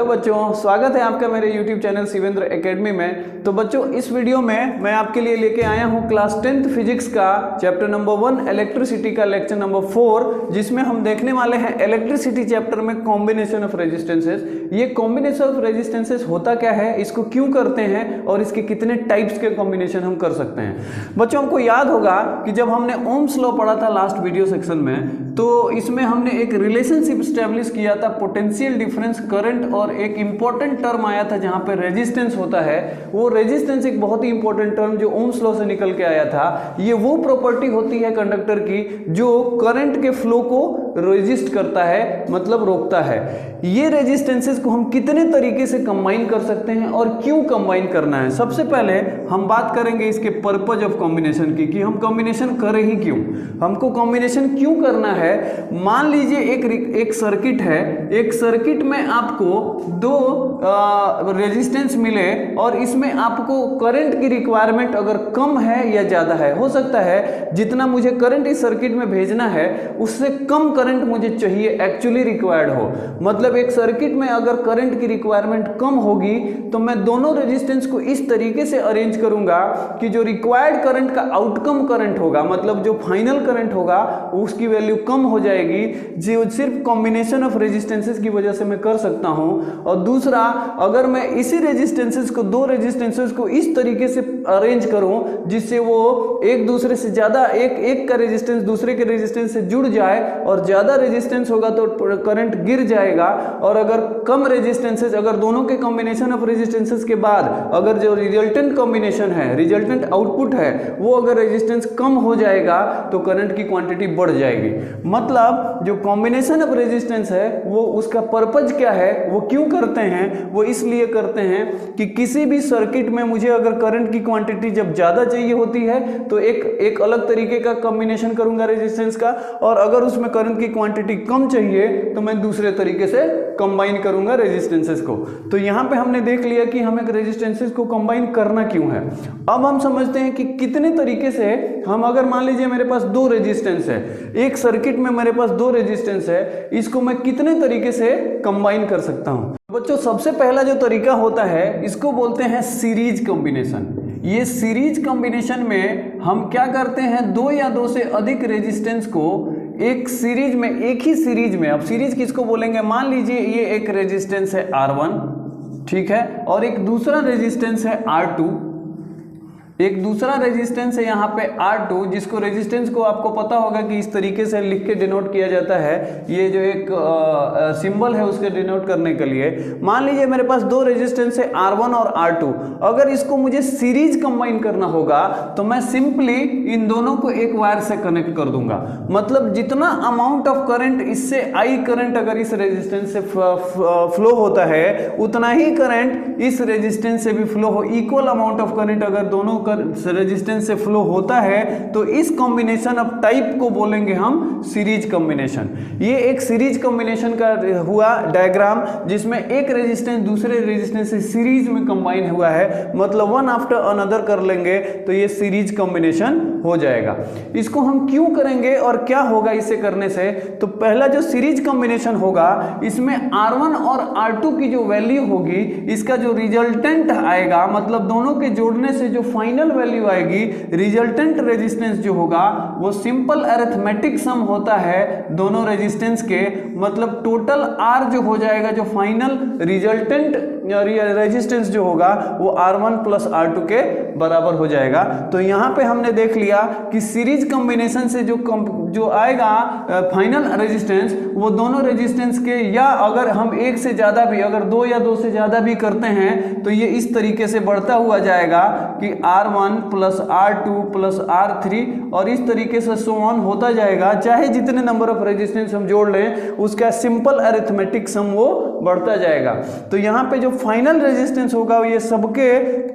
बच्चों, स्वागत है आपका मेरे YouTube चैनल शिवेंद्र एकेडमी में। तो बच्चों, इस वीडियो में मैं आपके लिए लेके आया हूँ क्लास 10th फिजिक्स का चैप्टर नंबर 1 इलेक्ट्रिसिटी का लेक्चर नंबर 4, जिसमें हम देखने वाले हैं इलेक्ट्रिसिटी चैप्टर में कॉम्बिनेशन ऑफ रेजिस्टेंसेस। ये कॉम्बिनेशन ऑफ रेजिस्टेंसेस होता क्या है, इसको क्यों करते हैं और इसके कितने टाइप्स के कॉम्बिनेशन हम कर सकते हैं। बच्चों, हमको याद होगा कि जब हमने ओम्स लॉ पढ़ा था लास्ट वीडियो सेक्शन में, तो इसमें हमने एक रिलेशनशिप स्टैब्लिश किया था पोटेंशियल डिफरेंस करंट, और एक इंपॉर्टेंट टर्म आया था जहां पे रेजिस्टेंस होता है। वो रेजिस्टेंस एक बहुत ही इंपॉर्टेंट टर्म जो ओम्स लॉ से निकल के आया था। ये वो प्रॉपर्टी होती है कंडक्टर की जो करंट के फ्लो को रेजिस्ट करता है, मतलब रोकता है। ये रेजिस्टेंसेस को हम कितने तरीके से कंबाइन कर सकते हैं और क्यों कंबाइन करना है। सबसे पहले हम बात करेंगे इसके पर्पज ऑफ कॉम्बिनेशन की, कि हम कॉम्बिनेशन करें ही क्यों, हमको कॉम्बिनेशन क्यों करना है। मान लीजिए एक सर्किट है, एक सर्किट में आपको दो रेजिस्टेंस मिले और इसमें आपको करंट की रिक्वायरमेंट अगर कम है या ज़्यादा है, हो सकता है जितना मुझे करंट इस सर्किट में भेजना है उससे कम करंट मुझे चाहिए, एक्चुअली रिक्वायर्ड हो। मतलब एक सर्किट में अगर करंट की रिक्वायरमेंट कम होगी तो मैं दोनों रेजिस्टेंस को इस तरीके से अरेंज करूंगा कि जो रिक्वायर्ड करंट का आउटकम करंट होगा, मतलब जो फाइनल करंट होगा उसकी वैल्यू कम हो जाएगी, जो सिर्फ कॉम्बिनेशन ऑफ रेजिस्टेंसेस की वजह से मैं कर सकता हूं। और दूसरा, अगर मैं इसी रेजिस्टेंसेस को, दो रेजिस्टेंसेस को इस तरीके से अरेंज करूं जिससे वो एक दूसरे से ज्यादा, एक का रेजिस्टेंस दूसरे के रेजिस्टेंस से जुड़ जाए, और ज्यादा रेजिस्टेंस होगा तो करंट गिर जाएगा, और अगर कम रेजिस्टेंसेस, अगर दोनों के कॉम्बिनेशन ऑफ रेजिस्टेंसेस के बाद अगर जो रिजल्टेंट कॉम्बिनेशन है, रिजल्टेंट आउटपुट है, वो अगर रेजिस्टेंस कम हो जाएगा तो करंट की क्वांटिटी बढ़ जाएगी। मतलब जो कॉम्बिनेशन ऑफ रेजिस्टेंस है वो उसका पर्पज क्या है, वो क्यों करते हैं, वो इसलिए करते हैं कि किसी भी सर्किट में मुझे अगर करंट की क्वांटिटी जब ज्यादा चाहिए होती है तो एक अलग तरीके का कॉम्बिनेशन करूंगा रेजिस्टेंस का, और अगर उसमें करंट की क्वांटिटी कम चाहिए तो मैं दूसरे तरीके से कंबाइन करूंगा रेजिस्टेंसेस को। तो यहां पे हमने देख लिया कि हमें रेजिस्टेंसेस को कंबाइन करना क्यों है। अब हम समझते हैं कि कितने तरीके से हम, अगर मान लीजिए मेरे पास दो रेजिस्टेंस है, एक सर्किट में मेरे पास दो रेजिस्टेंस है, इसको मैं कितने तरीके से कंबाइन कर सकता हूं। बच्चों, सबसे पहला जो तरीका होता है इसको बोलते हैं सीरीज कॉम्बिनेशन। ये सीरीज कॉम्बिनेशन में हम क्या करते हैं, दो या दो से अधिक रेजिस्टेंस को एक सीरीज में, एक ही सीरीज में, अब सीरीज किसको बोलेंगे, मान लीजिए ये एक रेजिस्टेंस है R1, ठीक है, और एक दूसरा रेजिस्टेंस है R2, एक दूसरा रेजिस्टेंस है यहाँ पे R2, जिसको रेजिस्टेंस को आपको पता होगा कि इस तरीके से लिख के डिनोट किया जाता है, ये जो एक सिंबल है उसके डिनोट करने के लिए। मान लीजिए मेरे पास दो रेजिस्टेंस है R1 और R2, अगर इसको मुझे सीरीज कंबाइन करना होगा तो मैं सिंपली इन दोनों को एक वायर से कनेक्ट कर दूंगा। मतलब जितना अमाउंट ऑफ करंट इससे आई करंट अगर इस रेजिस्टेंस से फ्लो होता है, उतना ही करंट इस रेजिस्टेंस से भी फ्लो हो, इक्वल अमाउंट ऑफ करंट अगर दोनों रेजिस्टेंस से फ्लो होता है तो इस कॉम्बिनेशन ऑफ टाइप को बोलेंगे हम सीरीज कॉम्बिनेशन। ये एक सीरीज कॉम्बिनेशन का हुआ डायग्राम जिसमें एक रेजिस्टेंस दूसरे रेजिस्टेंस से सीरीज में कंबाइन हुआ है, मतलब वन आफ्टर अनदर कर लेंगे तो ये सीरीज कॉम्बिनेशन हो जाएगा। इसको हम क्यों करेंगे और क्या होगा इसे करने से, तो पहला जो सीरीज कॉम्बिनेशन होगा इसमें R1 और R2 की जो वैल्यू होगी, इसका जो रिजल्टेंट आएगा, मतलब दोनों के जोड़ने से जो फाइनल वैल्यू आएगी, रिजल्टेंट रेजिस्टेंस जो होगा वो सिंपल अरिथमेटिक सम होता है दोनों रेजिस्टेंस के, मतलब टोटल R जो हो जाएगा, जो फाइनल रिजल्टेंट रेजिस्टेंस जो होगा वो R1 प्लस R2 के बराबर हो जाएगा। तो यहां पे हमने देख लिया कि सीरीज कॉम्बिनेशन से जो आएगा फाइनल रेजिस्टेंस वो दोनों रेजिस्टेंस के, या अगर हम एक से ज्यादा भी, अगर दो या दो से ज्यादा भी करते हैं तो ये इस तरीके से बढ़ता हुआ जाएगा कि R1 plus R2 plus R3, और इस तरीके से सो ऑन होता जाएगा। चाहे जितने नंबर ऑफ रेजिस्टेंस हम जोड़ लें उसका सिंपल अरिथमेटिक सम वो बढ़ता जाएगा। तो यहाँ पे जो फाइनल रेजिस्टेंस होगा ये सबके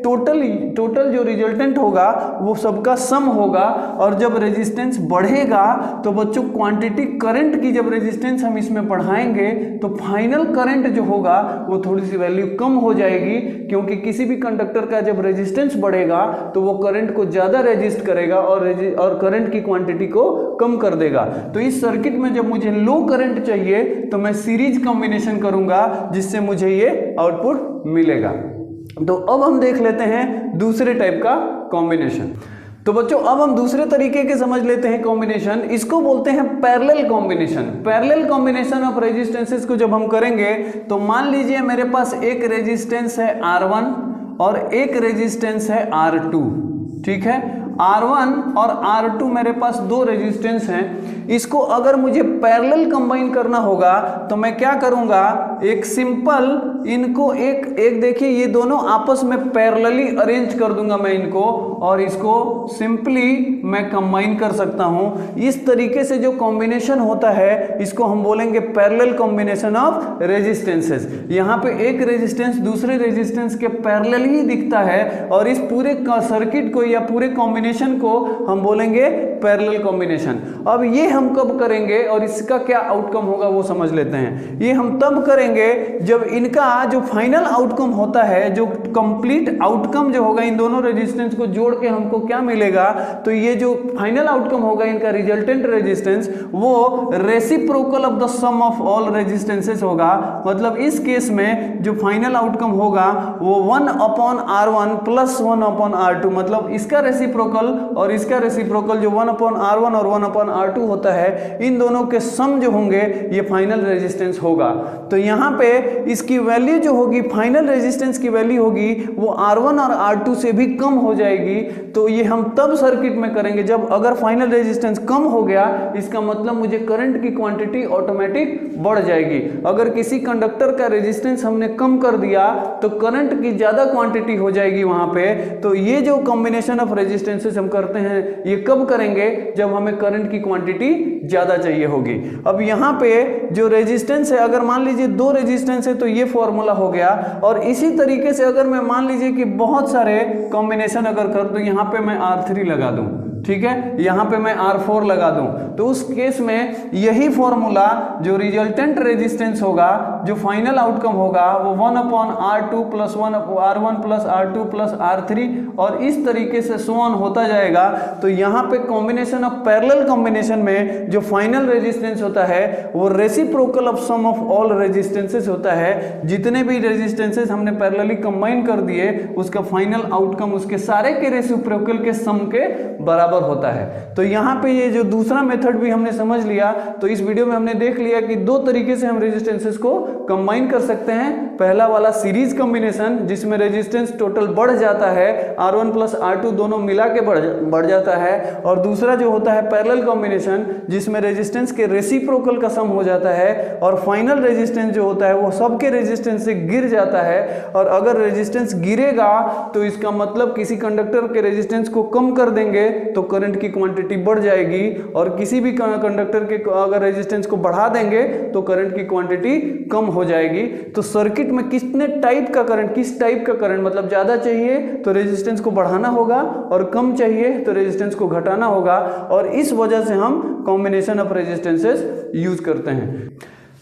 टोटल जो रिजल्टेंट होगा वो सबका सम होगा। और जब रेजिस्टेंस बढ़ेगा तो बच्चों क्वांटिटी करंट की जब रेजिस्टेंस हम इसमें बढ़ाएंगे तो फाइनल करंट जो होगा वो थोड़ी सी वैल्यू कम हो जाएगी, क्योंकि किसी भी कंडक्टर का जब रेजिस्टेंस बढ़ेगा तो वो करंट को ज़्यादा रेजिस्ट करेगा और करंट की क्वांटिटी को कम कर देगा। तो इस सर्किट में जब मुझे लो करंट चाहिए तो मैं सीरीज कॉम्बिनेशन करूंगा जिससे मुझे ये आउटपुट मिलेगा। तो अब हम देख लेते हैं दूसरे टाइप का कॉम्बिनेशन। तो बच्चों अब हम दूसरे तरीके के समझ लेते हैं कॉम्बिनेशन, इसको बोलते हैं parallel combination. Parallel combination of resistances को जब हम करेंगे तो मान लीजिए मेरे पास एक रेजिस्टेंस है R1 और एक रेजिस्टेंस है R2, ठीक है। R1 और R2 मेरे पास दो रेजिस्टेंस हैं। इसको अगर मुझे पैरेलल कंबाइन करना होगा तो मैं क्या करूंगा, एक सिंपल इनको एक देखिए ये दोनों आपस में पैरेलली अरेंज कर दूंगा मैं इनको, और इसको सिंपली मैं कंबाइन कर सकता हूं। इस तरीके से जो कॉम्बिनेशन होता है इसको हम बोलेंगे पैरेलल कॉम्बिनेशन ऑफ रेजिस्टेंसेस। यहाँ पे एक रेजिस्टेंस दूसरे रेजिस्टेंस के पैरेलल ही दिखता है और इस पूरे सर्किट को या पूरे कॉम्बिनेशन को हम बोलेंगे पैरेलल कॉम्बिनेशन। अब ये हम कब करेंगे और इसका क्या आउटकम होगा वो समझ लेते हैं। ये हम तब करेंगे जब इनका जो फाइनल आउटकम होता है, जो कंप्लीट आउटकम जो होगा, इन दोनों रेजिस्टेंस को जोड़ के हमको क्या मिलेगा, तो ये जो फाइनल आउटकम होगा इनका रिजल्टेंट रेजिस्टेंस वो reciprocal of the sum of all resistances होगा। मतलब इस केस में जो फाइनल आउटकम होगा वो 1/R1 प्लस 1/R2, मतलब इसका रेसिप्रोकल और इसका रेसिप्रोकल जो 1/R1 और 1/R2 होता है, इन दोनों के सम जो होंगे ये फाइनल रेजिस्टेंस होगा। तो यहाँ पे इसकी वैल्यू जो होगी, फाइनल रेजिस्टेंस की वैल्यू होगी वो R1 और R2 से भी कम हो जाएगी। तो ये हम तब सर्किट में करेंगे जब अगर फाइनल रेजिस्टेंस कम हो गया, इसका मतलब मुझे करंट की क्वांटिटी ऑटोमेटिक बढ़ जाएगी। अगर किसी कंडक्टर का रेजिस्टेंस हमने कम कर दिया तो करंट की ज्यादा क्वांटिटी हो जाएगी वहां पे। तो ये जो कॉम्बिनेशन ऑफ रेजिस्टेंसेस हम करते हैं ये कब करेंगे, जब हमें करंट की क्वांटिटी ज्यादा चाहिए होगी। अब यहाँ पे जो रेजिस्टेंस है, अगर मान लीजिए दो रेजिस्टेंस है तो ये फॉर्मूला हो गया। और इसी तरीके से अगर मैं मान लीजिए कि बहुत सारे कॉम्बिनेशन अगर कर दूं, यहाँ पे मैं R3 लगा दूं, ठीक है, यहाँ पे मैं R4 लगा दूं, तो उस केस में यही फॉर्मूला जो रिजल्टेंट रेजिस्टेंस होगा, जो फाइनल आउटकम होगा वो 1/R2 plus 1/R1 plus R2 plus R3 और इस तरीके से सो ऑन होता जाएगा। तो यहाँ पे कॉम्बिनेशन ऑफ पैरेलल कॉम्बिनेशन में जो फाइनल रेजिस्टेंस होता है वो reciprocal of sum of all resistances होता है। जितने भी रेजिस्टेंसेस हमने पैरेलली कंबाइन कर दिए उसका फाइनल आउटकम उसके सारे के रेसिप्रोकल के सम के बराबर होता है। तो यहाँ पे ये जो दूसरा मेथड भी हमने समझ लिया। तो इस वीडियो में हमने देख लिया कि दो तरीके से हम रेजिस्टेंसेस को कंबाइन कर सकते हैं। पहला वाला सीरीज कॉम्बिनेशन जिसमें रेजिस्टेंस टोटल बढ़ जाता है, R1 प्लस R2 दोनों मिला के बढ़ जाता है। और दूसरा जो होता है पैरेलल कॉम्बिनेशन जिसमें रेजिस्टेंस के रेसिप्रोकल का सम हो जाता है और फाइनल रेजिस्टेंस जो होता है वो सबके रेजिस्टेंस से गिर जाता है। और अगर रेजिस्टेंस गिरेगा तो इसका मतलब किसी कंडक्टर के रेजिस्टेंस को कम कर देंगे तो करंट की क्वांटिटी बढ़ जाएगी, और किसी भी कंडक्टर के अगर रेजिस्टेंस को बढ़ा देंगे तो करंट की क्वांटिटी कम हो जाएगी। तो सर्किट में कितने टाइप का करंट, किस टाइप का करंट, मतलब ज्यादा चाहिए तो रेजिस्टेंस को बढ़ाना होगा और कम चाहिए तो रेजिस्टेंस को घटाना होगा। और इस वजह से हम कॉम्बिनेशन ऑफ रेजिस्टेंसेस यूज करते हैं।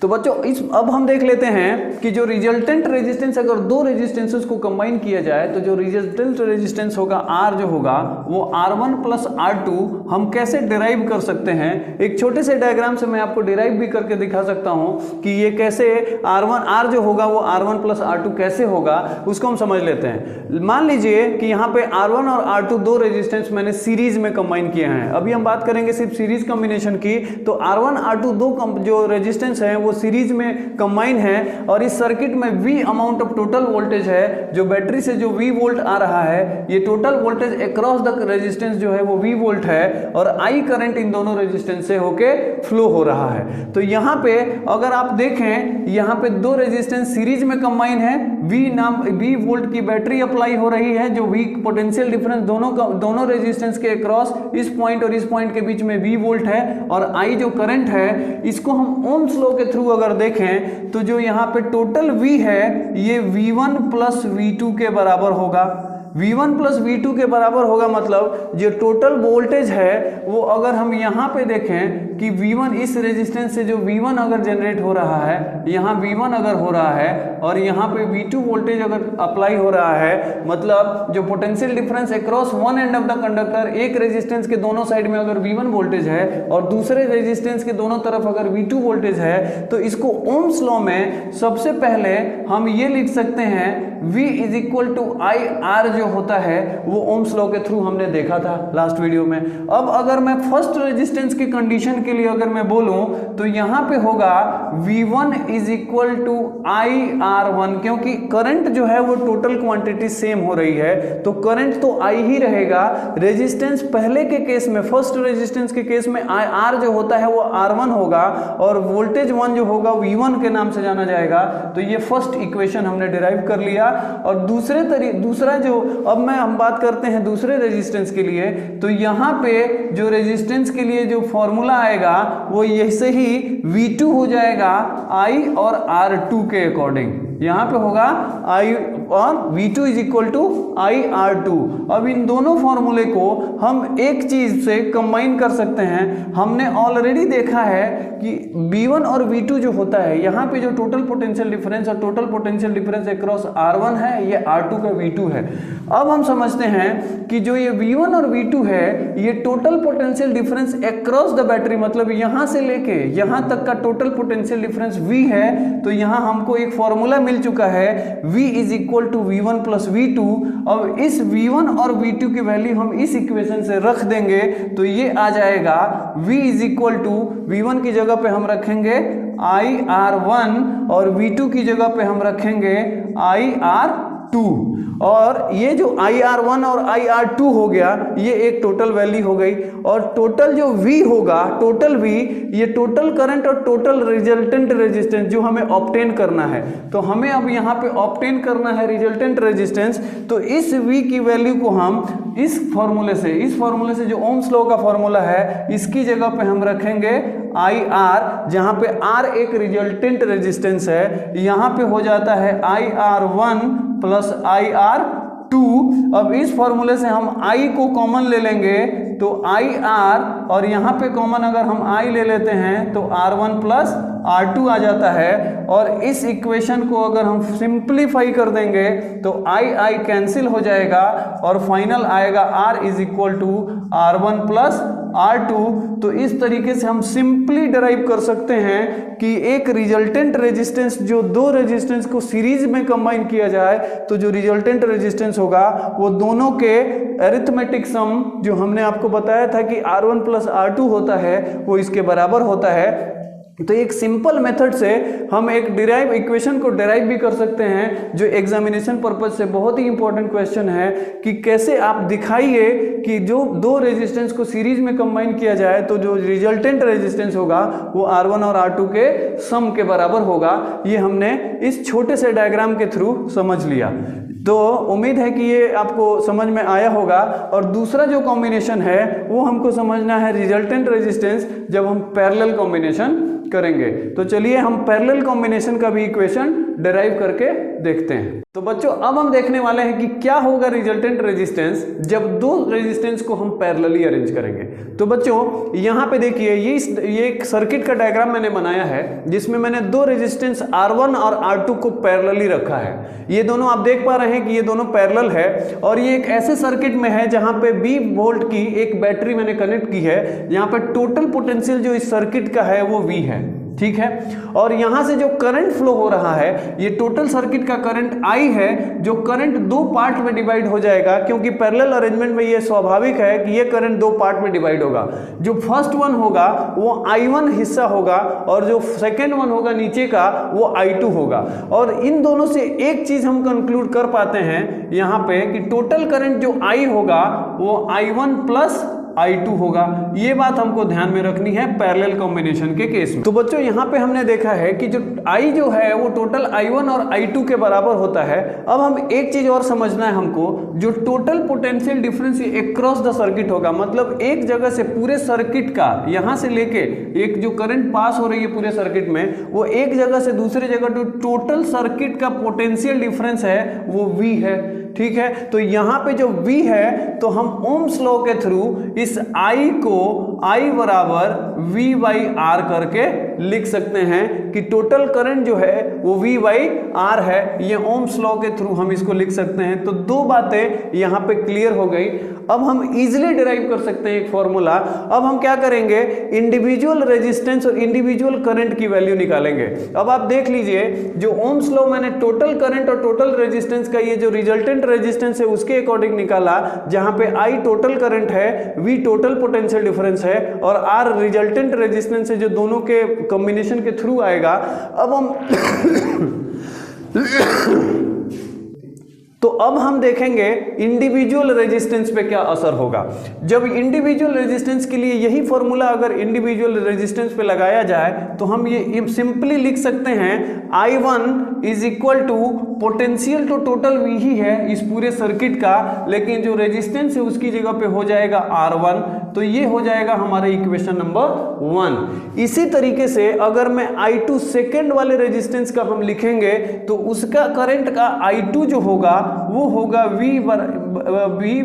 तो बच्चों अब हम देख लेते हैं कि जो रिजल्टेंट रेजिस्टेंस, अगर दो रेजिस्टेंसेस को कंबाइन किया जाए तो जो रिजल्टेंट रेजिस्टेंस होगा R जो होगा वो R1 प्लस R2 हम कैसे डिराइव कर सकते हैं। एक छोटे से डायग्राम से मैं आपको डिराइव भी करके दिखा सकता हूं कि ये कैसे R जो होगा वो R1 प्लस R2 कैसे होगा, उसको हम समझ लेते हैं। मान लीजिए कि यहाँ पे R1 और R2 दो रेजिस्टेंस मैंने सीरीज में कंबाइन किए हैं। अभी हम बात करेंगे सिर्फ सीरीज कॉम्बिनेशन की। तो R1 R2 दो जो रेजिस्टेंस है वो सीरीज में कंबाइन है और इस सर्किट में V amount of total voltage है, जो बैटरी से जो V वोल्ट आ रहा है, ये total voltage across the resistance जो है वो V वोल्ट है और I करंट इन दोनों रेजिस्टेंस से होके फ्लो हो रहा है। तो यहाँ पे अगर आप देखें, यहाँ पे दो रेजिस्टेंस सीरीज में कंबाइन है, V वोल्ट की बैटरी अप्लाई हो रही है, जो V पोटेंशियल डिफरेंस दोनों रेजिस्टेंस के अक्रॉस इस पॉइंट और इस पॉइंट के बीच में V वोल्ट है, और I जो करंट है इसको हम ओम्स लॉ के थ्रू अगर देखें तो जो यहाँ पे टोटल V है ये V1 प्लस V2 के बराबर होगा। V1 प्लस V2 के बराबर होगा, मतलब जो टोटल वोल्टेज है वो अगर हम यहाँ पे देखें कि V1 इस रेजिस्टेंस से जो V1 अगर जनरेट हो रहा है, यहाँ V1 अगर हो रहा है और यहाँ पे V2 वोल्टेज अगर अप्लाई हो रहा है, मतलब जो potential difference across one end of the conductor, एक रेजिस्टेंस के दोनों साइड में अगर V1 वोल्टेज है और दूसरे रेजिस्टेंस के दोनों तरफ अगर V2 वोल्टेज है, तो इसको ओम्स लॉ में सबसे पहले हम ये लिख सकते हैं V is equal to I R जो होता है वो ओम्स लॉ के थ्रू हमने देखा था लास्ट वीडियो में। अब अगर मैं फर्स्ट रेजिस्टेंस की कंडीशन के लिए अगर मैं बोलूं तो यहां पे होगा V1 is equal to I R one, क्योंकि करंट जो है वो टोटल क्वांटिटी सेम हो रही है तो करंट तो आई ही रहेगा। रेजिस्टेंस पहले के केस में, फर्स्ट रेजिस्टेंस के केस में आई आर जो होता है वो R1 होगा और वोल्टेज 1 जो होगा V1 के नाम से जाना जाएगा। तो ये फर्स्ट इक्वेशन हमने डिराइव कर लिया। और दूसरा जो अब हम बात करते हैं दूसरे रेजिस्टेंस के लिए, तो यहाँ पे जो रेजिस्टेंस के लिए जो फॉर्मूला आएगा वो ऐसे ही V2 हो जाएगा I और R2 के अकॉर्डिंग। यहाँ पे होगा I और V2 is equal to I R2। अब इन दोनों फॉर्मूले को हम एक चीज से कंबाइन कर सकते हैं। हमने ऑलरेडी देखा है कि V1 और V2 जो होता है, यहाँ पे जो टोटल पोटेंशियल डिफरेंस और total potential difference across R1 है, ये R2 का V2 है। अब हम समझते हैं कि जो ये V1 और V2 है ये total potential difference across the battery, मतलब यहाँ से लेके यहाँ तक का टोटल पोटेंशियल डिफरेंस V है। तो यहाँ हमको एक फॉर्मूला मिल चुका है V is equal to V1 plus V2। अब इस V1 और V2 की वैल्यू हम इस इक्वेशन से रख देंगे तो ये आ जाएगा V is equal to V1 की जगह पे हम रखेंगे IR1 और V2 की जगह पे हम रखेंगे IR2। और ये जो IR1 और IR2 हो गया ये एक टोटल वैल्यू हो गई। और टोटल जो V होगा, टोटल V, ये टोटल करंट और टोटल रिजल्टेंट रेजिस्टेंस जो हमें ऑब्टेन करना है। तो हमें अब यहाँ पे ऑब्टेन करना है रिजल्टेंट रेजिस्टेंस। तो इस V की वैल्यू को हम इस फॉर्मूले से जो ओम्स लॉ का फॉर्मूला है इसकी जगह पे हम रखेंगे IR, जहाँ पे R एक रिजल्टेंट रेजिस्टेंस है, यहाँ पे हो जाता है IR1 प्लस IR2। अब इस फॉर्मूले से हम I को कॉमन ले लेंगे तो IR, और यहाँ पे कॉमन अगर हम I ले लेते हैं तो R1 प्लस R2 आ जाता है। और इस इक्वेशन को अगर हम सिंप्लीफाई कर देंगे तो I कैंसिल हो जाएगा और फाइनल आएगा R is equal to R1 plus R2। तो इस तरीके से हम सिंपली डिराइव कर सकते हैं कि एक रिजल्टेंट रेजिस्टेंस, जो दो रेजिस्टेंस को सीरीज में कंबाइन किया जाए तो जो रिजल्टेंट रेजिस्टेंस होगा वो दोनों के अरिथमेटिक सम जो हमने आपको बताया था कि R1 प्लस R2 होता है वो इसके बराबर होता है। तो एक सिंपल मेथड से हम एक डिराइव इक्वेशन को डिराइव भी कर सकते हैं, जो एग्जामिनेशन पर्पज से बहुत ही इंपॉर्टेंट क्वेश्चन है कि कैसे आप दिखाइए कि जो दो रेजिस्टेंस को सीरीज में कंबाइन किया जाए तो जो रिजल्टेंट रेजिस्टेंस होगा वो R1 और R2 के सम के बराबर होगा। ये हमने इस छोटे से डायग्राम के थ्रू समझ लिया। तो उम्मीद है कि ये आपको समझ में आया होगा। और दूसरा जो कॉम्बिनेशन है वो हमको समझना है रिजल्टेंट रेजिस्टेंस जब हम पैरेलल कॉम्बिनेशन करेंगे। तो चलिए हम पैरेलल कॉम्बिनेशन का भी इक्वेशन डिराइव करके देखते हैं। तो बच्चों अब हम देखने वाले हैं कि क्या होगा रिजल्टेंट रेजिस्टेंस जब दो रेजिस्टेंस को हम पैरेलली अरेंज करेंगे। तो बच्चों यहाँ पे देखिए ये एक सर्किट का डायग्राम मैंने बनाया है जिसमें मैंने दो रेजिस्टेंस R1 और R2 को पैरेलली रखा है। ये दोनों आप देख पा रहे हैं कि ये दोनों पैरेलल है और ये एक ऐसे सर्किट में है जहां पे 20 वोल्ट की एक बैटरी मैंने कनेक्ट की है। यहाँ पे टोटल पोटेंशियल जो इस सर्किट का है वो V है, ठीक है। और यहां से जो करंट फ्लो हो रहा है ये टोटल सर्किट का करंट I है, जो करंट दो पार्ट में डिवाइड हो जाएगा क्योंकि पैरेलल अरेंजमेंट में ये स्वाभाविक है कि ये करंट दो पार्ट में डिवाइड होगा। जो फर्स्ट वन होगा वो I1 हिस्सा होगा और जो सेकेंड वन होगा नीचे का वो I2 होगा। और इन दोनों से एक चीज हम कंक्लूड कर पाते हैं यहाँ पे कि टोटल करंट जो I होगा वो I1 प्लस I2 होगा। ये बात हमको ध्यान में रखनी है पैरेलल कॉम्बिनेशन के केस में। तो बच्चों यहाँ पे हमने देखा है कि जो I जो है वो टोटल I1 और I2 के बराबर होता है। अब हम एक चीज और समझना है हमको, जो total potential difference across the circuit होगा, मतलब एक जगह से पूरे सर्किट का यहाँ से लेके एक जो करंट पास हो रही है पूरे सर्किट में वो एक जगह से दूसरे जगह जो टोटल सर्किट का पोटेंशियल डिफरेंस है वो V है। ठीक है। तो यहाँ पे जो V है तो हम ओम्स लॉ के थ्रू इस I को I बराबर V बाई R करके लिख सकते हैं कि टोटल करंट जो है वो V बाई R है। ये ओम्स लॉ के थ्रू हम इसको लिख सकते हैं। तो दो बातें यहाँ पे क्लियर हो गई। अब हम इजीली डिराइव कर सकते हैं एक फॉर्मूला। अब हम क्या करेंगे, इंडिविजुअल रेजिस्टेंस और इंडिविजुअल करंट की वैल्यू निकालेंगे। अब आप देख लीजिए, जो ओम्स लॉ मैंने टोटल करंट और टोटल रेजिस्टेंस का ये जो रिजल्टेंट रेजिस्टेंस है उसके अकॉर्डिंग निकाला, जहां पे I टोटल करंट है, V टोटल पोटेंशियल डिफरेंस है और R रिजल्टेंट रेजिस्टेंस है, जो दोनों के कॉम्बिनेशन के थ्रू आएगा। अब हम तो अब हम देखेंगे इंडिविजुअल रेजिस्टेंस पे क्या असर होगा। जब इंडिविजुअल रेजिस्टेंस के लिए यही फॉर्मूला अगर इंडिविजुअल रेजिस्टेंस पे लगाया जाए तो हम ये सिंपली लिख सकते हैं I1 is equal to potential तो टोटल V ही है इस पूरे सर्किट का, लेकिन जो रेजिस्टेंस है उसकी जगह पे हो जाएगा R1। तो ये हो जाएगा हमारा इक्वेशन नंबर 1। इसी तरीके से अगर मैं I2 सेकेंड वाले रेजिस्टेंस का हम लिखेंगे तो उसका करंट का I2 जो होगा वो होगा V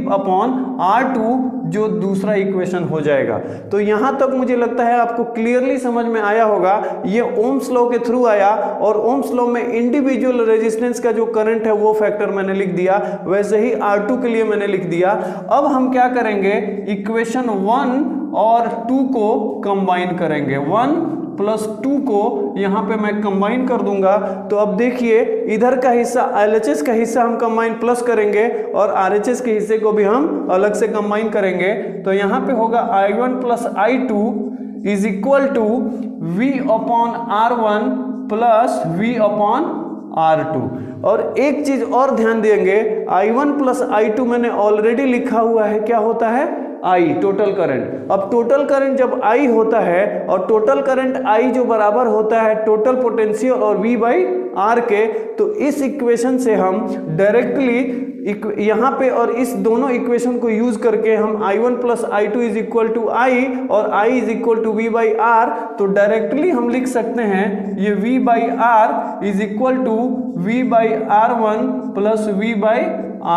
अपॉन R2, जो दूसरा इक्वेशन हो जाएगा। तो यहां तक मुझे लगता है आपको क्लियरली समझ में आया होगा। ये ओम्स लॉ के थ्रू आया और ओम्स लॉ में इंडिविजुअल रेजिस्टेंस का जो करंट है वो फैक्टर मैंने लिख दिया, वैसे ही R2 के लिए मैंने लिख दिया। अब हम क्या करेंगे, इक्वेशन 1 और 2 को कंबाइन करेंगे। 1 प्लस 2 को यहाँ पे मैं कंबाइन कर दूंगा। तो अब देखिए, इधर का हिस्सा LHS का हिस्सा हम कंबाइन प्लस करेंगे और RHS के हिस्से को भी हम अलग से कंबाइन करेंगे। तो यहाँ पे होगा I1 plus I2 is equal to V upon R1 plus V upon R2। और एक चीज और ध्यान देंगे, I1 प्लस I2 मैंने ऑलरेडी लिखा हुआ है, क्या होता है I टोटल करंट। अब टोटल करंट जब I होता है और टोटल करंट I जो बराबर होता है टोटल पोटेंशियल और V बाई R के, तो इस इक्वेशन से हम डायरेक्टली यहाँ पे और इस दोनों इक्वेशन को यूज करके हम I1 plus I2 is equal to I और I is equal to V by R, तो डायरेक्टली हम लिख सकते हैं ये V by R is equal to V by R1 plus V by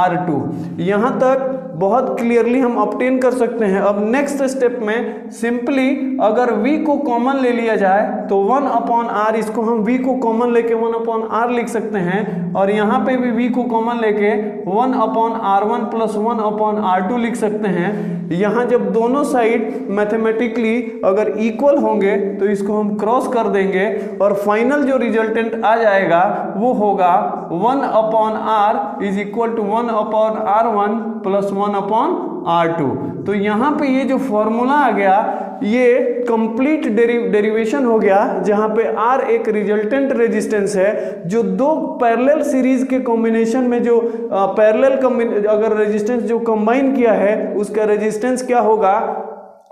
R2। यहाँ तक बहुत क्लियरली हम ऑब्टेन कर सकते हैं। अब नेक्स्ट स्टेप में सिंपली अगर V को कॉमन ले लिया जाए तो 1 अपॉन R, इसको हम V को कॉमन लेके 1 अपॉन R लिख सकते हैं और यहाँ पे भी V को कॉमन लेके 1 upon R1 plus 1 upon R2 लिख सकते हैं। यहाँ जब दोनों साइड मैथमेटिकली अगर इक्वल होंगे तो इसको हम क्रॉस कर देंगे और फाइनल जो रिजल्टेंट आ जाएगा वो होगा 1 upon R is equal to 1 upon R1 plus 1 upon R2। तो यहाँ पे ये जो फॉर्मूला आ गया ये कंप्लीट डेरिवेशन हो गया, जहाँ पे R एक रिजल्टेंट रेजिस्टेंस है जो दो पैरेलल सीरीज के कॉम्बिनेशन में जो पैरेलल अगर रेजिस्टेंस जो कंबाइन किया है उसका रेजिस्टेंस क्या होगा,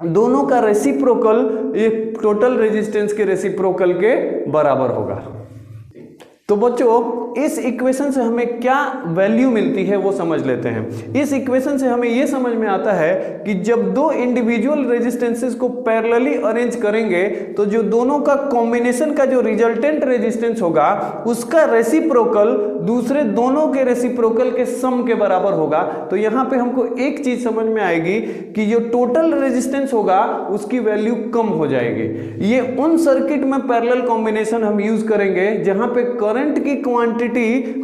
दोनों का रेसिप्रोकल एक टोटल रेजिस्टेंस के रेसिप्रोकल के बराबर होगा। तो बच्चों इस इक्वेशन से हमें क्या वैल्यू मिलती है वो समझ लेते हैं। इस इक्वेशन से हमें ये समझ में आता है कि जब दो इंडिविजुअल रेजिस्टेंसेस को पैरेलली अरेंज करेंगे तो जो दोनों का कॉम्बिनेशन का जो रिजल्टेंट रेजिस्टेंस होगा उसका रेसिप्रोकल दूसरे दोनों के रेसिप्रोकल के सम के बराबर होगा। तो यहाँ पे हमको एक चीज समझ में आएगी कि जो टोटल रेजिस्टेंस होगा उसकी वैल्यू कम हो जाएगी। ये उन सर्किट में पैरेलल कॉम्बिनेशन हम यूज करेंगे जहां पे करंट की क्वांटिटी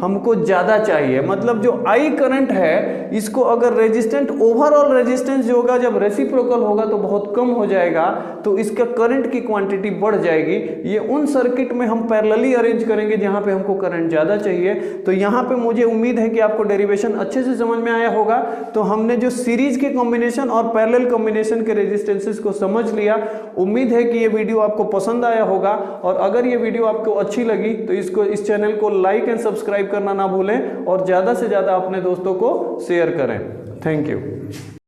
हमको ज्यादा चाहिए। मतलब जो I करंट है इसको अगर रेजिस्टेंट ओवरऑल रेजिस्टेंस जो होगा जब रेसिप्रोकल होगा तो बहुत कम हो जाएगा, तो इसका करंट की क्वांटिटी बढ़ जाएगी। ये उन सर्किट में हम पैरेलली अरेंज करेंगे जहां पे हमको करंट ज्यादा चाहिए। तो यहाँ पे मुझे उम्मीद है कि आपको डेरिवेशन अच्छे से समझ में आया होगा। तो हमने जो सीरीज के कॉम्बिनेशन और पैरेलल कॉम्बिनेशन के रेजिस्टेंसेस को समझ लिया। उम्मीद है कि ये वीडियो आपको पसंद आया होगा और अगर ये वीडियो आपको अच्छी लगी तो इस चैनल को लाइक एंड सब्सक्राइब करना ना भूलें और ज़्यादा से ज़्यादा अपने दोस्तों को शेयर करें। Thank you.